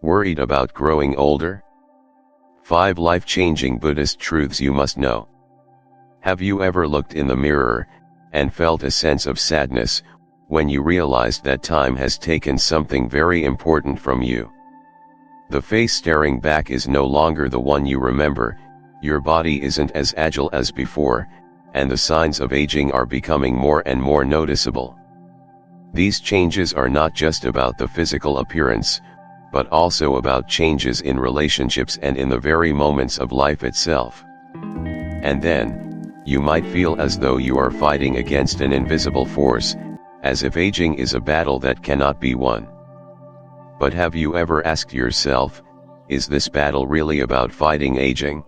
Worried about growing older? 5 life-changing Buddhist truths you must know. Have you ever looked in the mirror, and felt a sense of sadness, when you realized that time has taken something very important from you? The face staring back is no longer the one you remember, your body isn't as agile as before, and the signs of aging are becoming more and more noticeable. These changes are not just about the physical appearance, but also about changes in relationships and in the very moments of life itself. And then, you might feel as though you are fighting against an invisible force, as if aging is a battle that cannot be won. But have you ever asked yourself, is this battle really about fighting aging?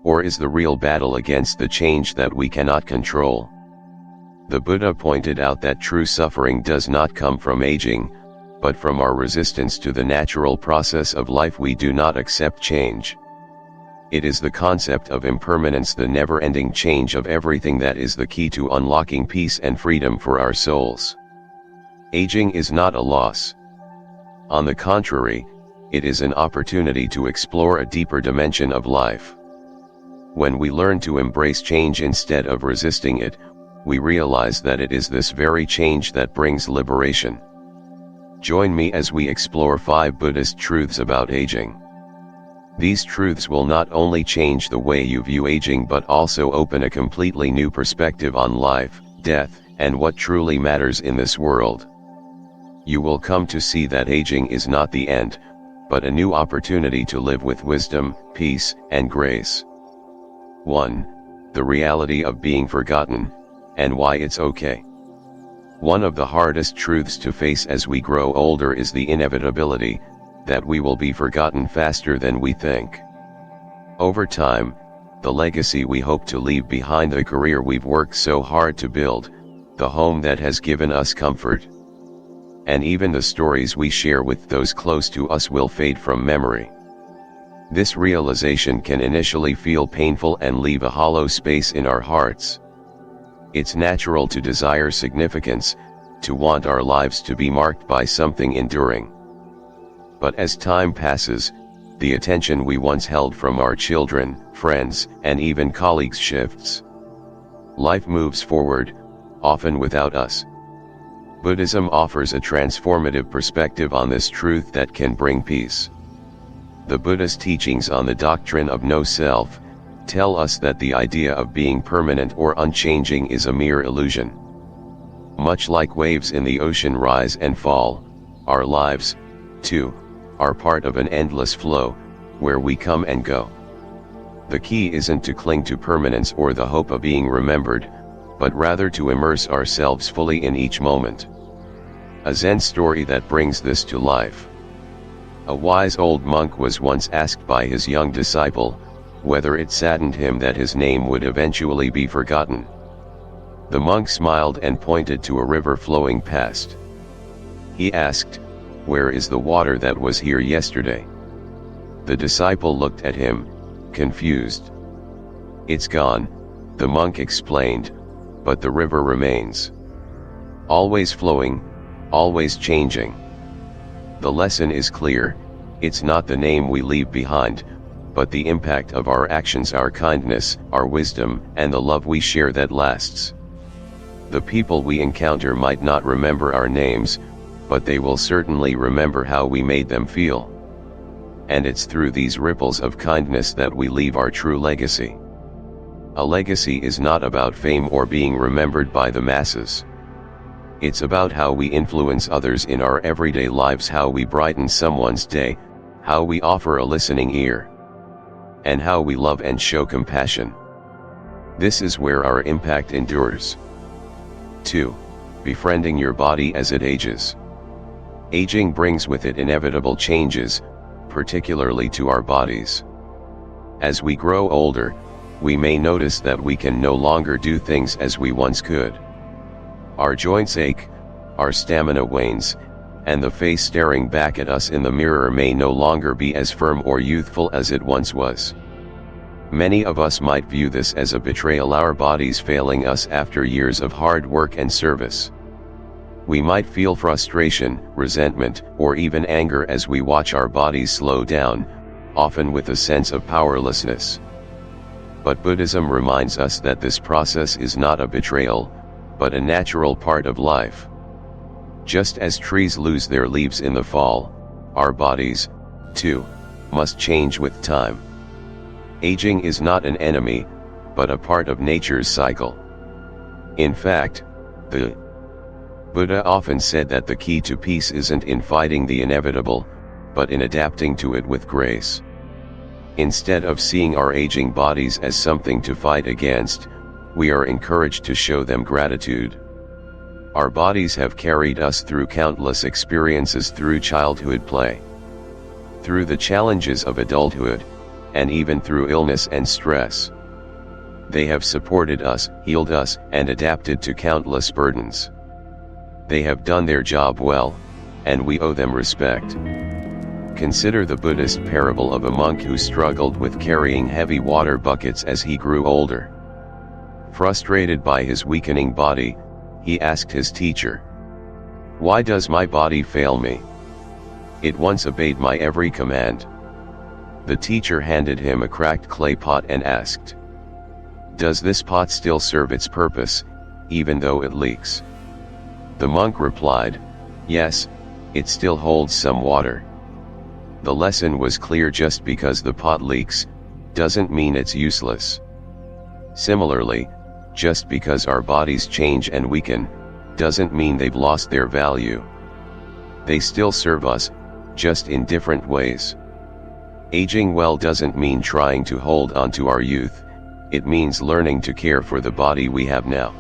Or is the real battle against the change that we cannot control? The Buddha pointed out that true suffering does not come from aging, but from our resistance to the natural process of life. We do not accept change. It is the concept of impermanence, the never-ending change of everything, that is the key to unlocking peace and freedom for our souls. Aging is not a loss. On the contrary, it is an opportunity to explore a deeper dimension of life. When we learn to embrace change instead of resisting it, we realize that it is this very change that brings liberation. Join me as we explore 5 Buddhist truths about aging. These truths will not only change the way you view aging but also open a completely new perspective on life, death, and what truly matters in this world. You will come to see that aging is not the end, but a new opportunity to live with wisdom, peace, and grace. 1. The reality of being forgotten, and why it's okay. One of the hardest truths to face as we grow older is the inevitability that we will be forgotten faster than we think. Over time, the legacy we hope to leave behind, the career we've worked so hard to build, the home that has given us comfort, and even the stories we share with those close to us will fade from memory. This realization can initially feel painful and leave a hollow space in our hearts. It's natural to desire significance, to want our lives to be marked by something enduring. But as time passes, the attention we once held from our children, friends, and even colleagues shifts. Life moves forward, often without us. Buddhism offers a transformative perspective on this truth that can bring peace. The Buddha's teachings on the doctrine of no self tell us that the idea of being permanent or unchanging is a mere illusion. Much like waves in the ocean rise and fall, our lives, too, are part of an endless flow, where we come and go. The key isn't to cling to permanence or the hope of being remembered, but rather to immerse ourselves fully in each moment. A Zen story that brings this to life. A wise old monk was once asked by his young disciple whether it saddened him that his name would eventually be forgotten. The monk smiled and pointed to a river flowing past. He asked, "Where is the water that was here yesterday?" The disciple looked at him, confused. "It's gone," the monk explained, "but the river remains. Always flowing, always changing." The lesson is clear: it's not the name we leave behind, but the impact of our actions, our kindness, our wisdom, and the love we share that lasts. The people we encounter might not remember our names, but they will certainly remember how we made them feel. And it's through these ripples of kindness that we leave our true legacy. A legacy is not about fame or being remembered by the masses. It's about how we influence others in our everyday lives, how we brighten someone's day, how we offer a listening ear, and how we love and show compassion. This is where our impact endures. 2. Befriending your body as it ages. Aging brings with it inevitable changes, particularly to our bodies. As we grow older, we may notice that we can no longer do things as we once could. Our joints ache, our stamina wanes, and the face staring back at us in the mirror may no longer be as firm or youthful as it once was. Many of us might view this as a betrayal, our bodies failing us after years of hard work and service. We might feel frustration, resentment, or even anger as we watch our bodies slow down, often with a sense of powerlessness. But Buddhism reminds us that this process is not a betrayal, but a natural part of life. Just as trees lose their leaves in the fall, our bodies, too, must change with time. Aging is not an enemy, but a part of nature's cycle. In fact, the Buddha often said that the key to peace isn't in fighting the inevitable, but in adapting to it with grace. Instead of seeing our aging bodies as something to fight against, we are encouraged to show them gratitude. Our bodies have carried us through countless experiences, through childhood play, through the challenges of adulthood, and even through illness and stress. They have supported us, healed us, and adapted to countless burdens. They have done their job well, and we owe them respect. Consider the Buddhist parable of a monk who struggled with carrying heavy water buckets as he grew older. Frustrated by his weakening body, he asked his teacher, "Why does my body fail me? It once obeyed my every command." The teacher handed him a cracked clay pot and asked, "Does this pot still serve its purpose, even though it leaks?" The monk replied, "Yes, it still holds some water." The lesson was clear: just because the pot leaks, doesn't mean it's useless. Similarly, just because our bodies change and weaken, doesn't mean they've lost their value. They still serve us, just in different ways. Aging well doesn't mean trying to hold on to our youth, it means learning to care for the body we have now.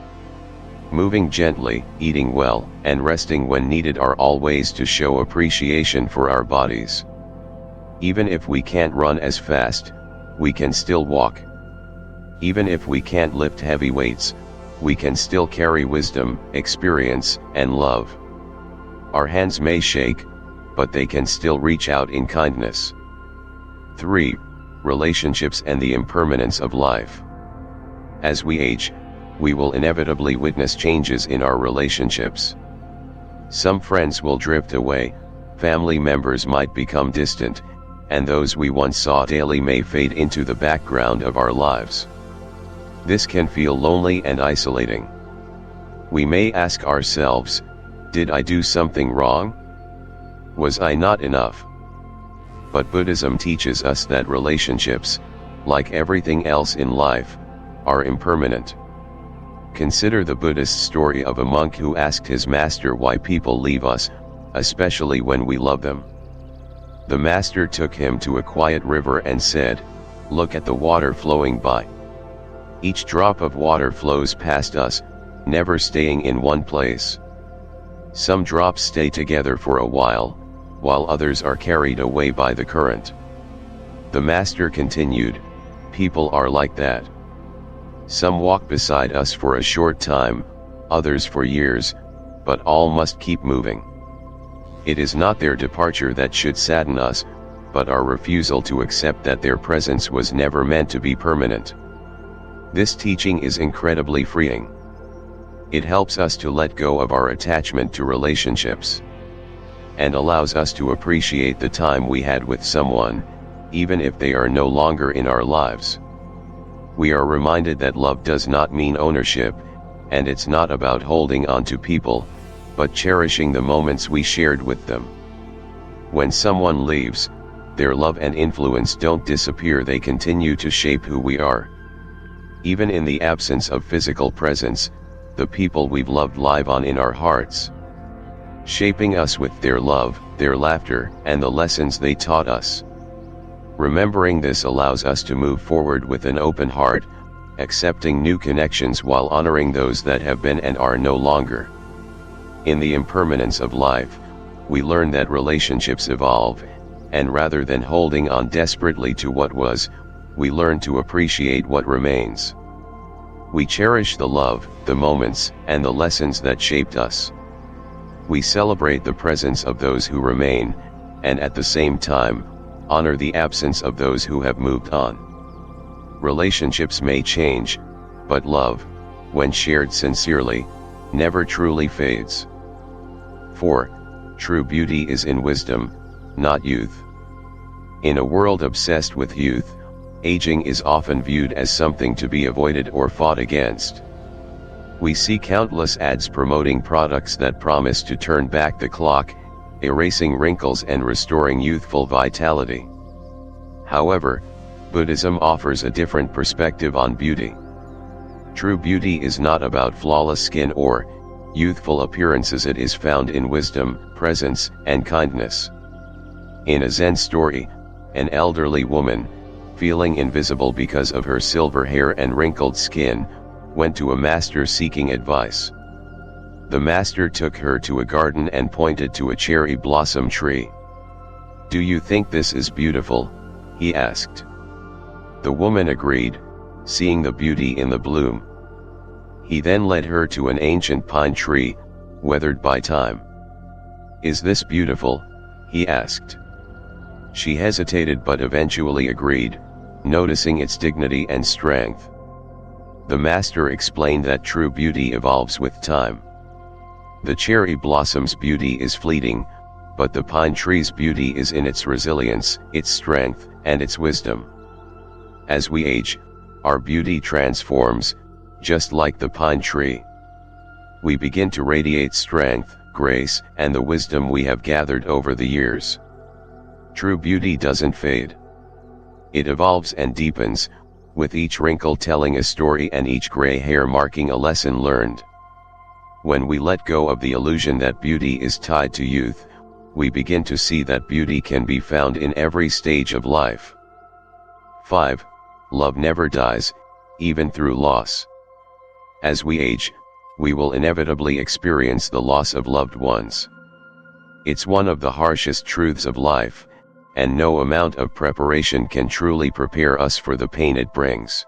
Moving gently, eating well, and resting when needed are all ways to show appreciation for our bodies. Even if we can't run as fast, we can still walk. Even if we can't lift heavy weights, we can still carry wisdom, experience, and love. Our hands may shake, but they can still reach out in kindness. 3. Relationships and the impermanence of life. As we age, we will inevitably witness changes in our relationships. Some friends will drift away, family members might become distant, and those we once saw daily may fade into the background of our lives. This can feel lonely and isolating. We may ask ourselves, did I do something wrong? Was I not enough? But Buddhism teaches us that relationships, like everything else in life, are impermanent. Consider the Buddhist story of a monk who asked his master why people leave us, especially when we love them. The master took him to a quiet river and said, "Look at the water flowing by. Each drop of water flows past us, never staying in one place. Some drops stay together for a while others are carried away by the current." The master continued, "People are like that. Some walk beside us for a short time, others for years, but all must keep moving. It is not their departure that should sadden us, but our refusal to accept that their presence was never meant to be permanent." This teaching is incredibly freeing. It helps us to let go of our attachment to relationships, and allows us to appreciate the time we had with someone, even if they are no longer in our lives. We are reminded that love does not mean ownership, and it's not about holding on to people, but cherishing the moments we shared with them. When someone leaves, their love and influence don't disappear, they continue to shape who we are. Even in the absence of physical presence, the people we've loved live on in our hearts, shaping us with their love, their laughter, and the lessons they taught us. Remembering this allows us to move forward with an open heart, accepting new connections while honoring those that have been and are no longer. In the impermanence of life, we learn that relationships evolve, and rather than holding on desperately to what was, we learn to appreciate what remains. We cherish the love, the moments, and the lessons that shaped us. We celebrate the presence of those who remain, and at the same time, honor the absence of those who have moved on. Relationships may change, but love, when shared sincerely, never truly fades. 4. True beauty is in wisdom, not youth. In a world obsessed with youth, aging is often viewed as something to be avoided or fought against. We see countless ads promoting products that promise to turn back the clock, erasing wrinkles and restoring youthful vitality. However, Buddhism offers a different perspective on beauty. True beauty is not about flawless skin or youthful appearances. It is found in wisdom, presence, and kindness. In a Zen story, an elderly woman, feeling invisible because of her silver hair and wrinkled skin, went to a master seeking advice. The master took her to a garden and pointed to a cherry blossom tree. "Do you think this is beautiful?" he asked. The woman agreed, seeing the beauty in the bloom. He then led her to an ancient pine tree, weathered by time. "Is this beautiful?" he asked. She hesitated but eventually agreed, noticing its dignity and strength. The master explained that true beauty evolves with time. The cherry blossom's beauty is fleeting, but the pine tree's beauty is in its resilience, its strength, and its wisdom. As we age, our beauty transforms, just like the pine tree. We begin to radiate strength, grace, and the wisdom we have gathered over the years. True beauty doesn't fade. It evolves and deepens, with each wrinkle telling a story and each gray hair marking a lesson learned. When we let go of the illusion that beauty is tied to youth, we begin to see that beauty can be found in every stage of life. 5. Love never dies, even through loss. As we age, we will inevitably experience the loss of loved ones. It's one of the harshest truths of life, and no amount of preparation can truly prepare us for the pain it brings.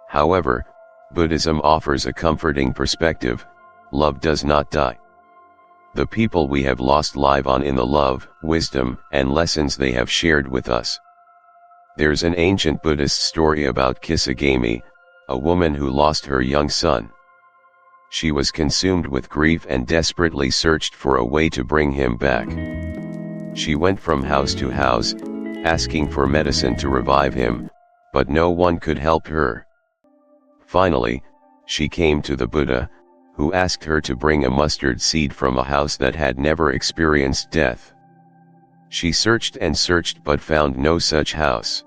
However, Buddhism offers a comforting perspective: love does not die. The people we have lost live on in the love, wisdom, and lessons they have shared with us. There's an ancient Buddhist story about Kisagami, a woman who lost her young son. She was consumed with grief and desperately searched for a way to bring him back. She went from house to house, asking for medicine to revive him, but no one could help her. Finally, she came to the Buddha, who asked her to bring a mustard seed from a house that had never experienced death. She searched and searched but found no such house.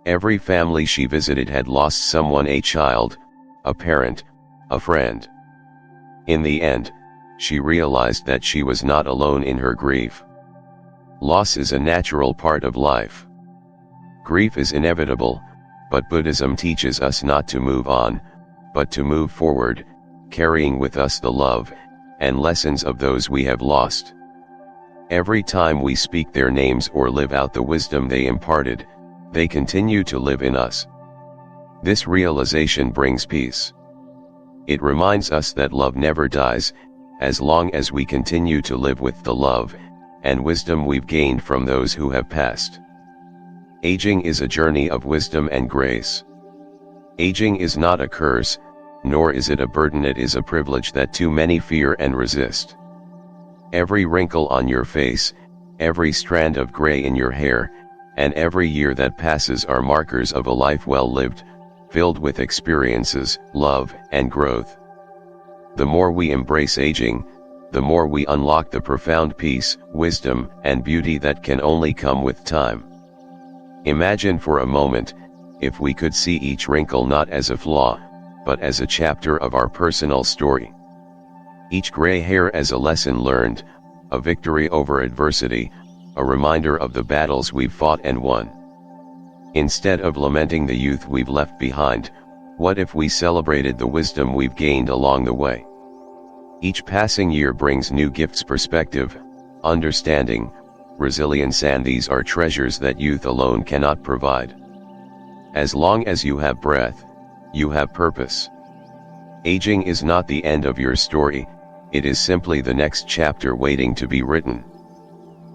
Every family she visited had lost someone: a child, a parent, a friend. In the end, she realized that she was not alone in her grief. Loss is a natural part of life. Grief is inevitable, but Buddhism teaches us not to move on, but to move forward, carrying with us the love and lessons of those we have lost. Every time we speak their names or live out the wisdom they imparted, they continue to live in us. This realization brings peace. It reminds us that love never dies, as long as we continue to live with the love and wisdom we've gained from those who have passed. Aging is a journey of wisdom and grace. Aging is not a curse, nor is it a burden. It is a privilege that too many fear and resist. Every wrinkle on your face, every strand of gray in your hair, and every year that passes are markers of a life well lived, filled with experiences, love, and growth. The more we embrace aging, the more we unlock the profound peace, wisdom, and beauty that can only come with time. Imagine for a moment, if we could see each wrinkle not as a flaw, but as a chapter of our personal story. Each gray hair as a lesson learned, a victory over adversity, a reminder of the battles we've fought and won. Instead of lamenting the youth we've left behind, what if we celebrated the wisdom we've gained along the way? Each passing year brings new gifts: perspective, understanding, resilience, and these are treasures that youth alone cannot provide. As long as you have breath, you have purpose. Aging is not the end of your story, it is simply the next chapter waiting to be written.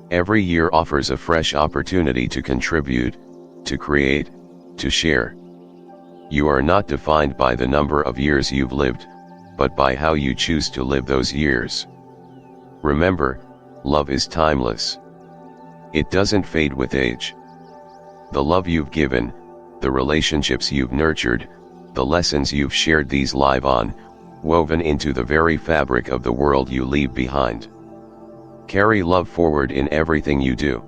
Every year offers a fresh opportunity to contribute, to create, to share. You are not defined by the number of years you've lived, but by how you choose to live those years. Remember, love is timeless. It doesn't fade with age. The love you've given, the relationships you've nurtured, the lessons you've shared, these live on, woven into the very fabric of the world you leave behind. Carry love forward in everything you do.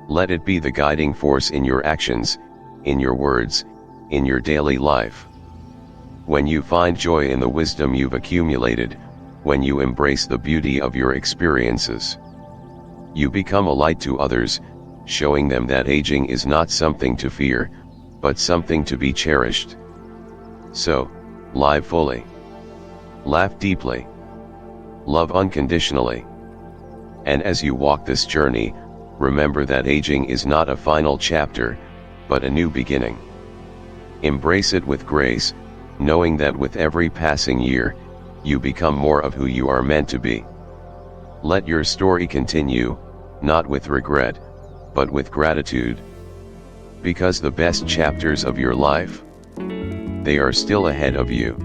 Let it be the guiding force in your actions, in your words, in your daily life. When you find joy in the wisdom you've accumulated, when you embrace the beauty of your experiences, you become a light to others, showing them that aging is not something to fear, but something to be cherished. So, live fully. Laugh deeply. Love unconditionally. And as you walk this journey, remember that aging is not a final chapter, but a new beginning. Embrace it with grace, knowing that with every passing year, you become more of who you are meant to be. Let your story continue, not with regret, but with gratitude. Because the best chapters of your life, they are still ahead of you.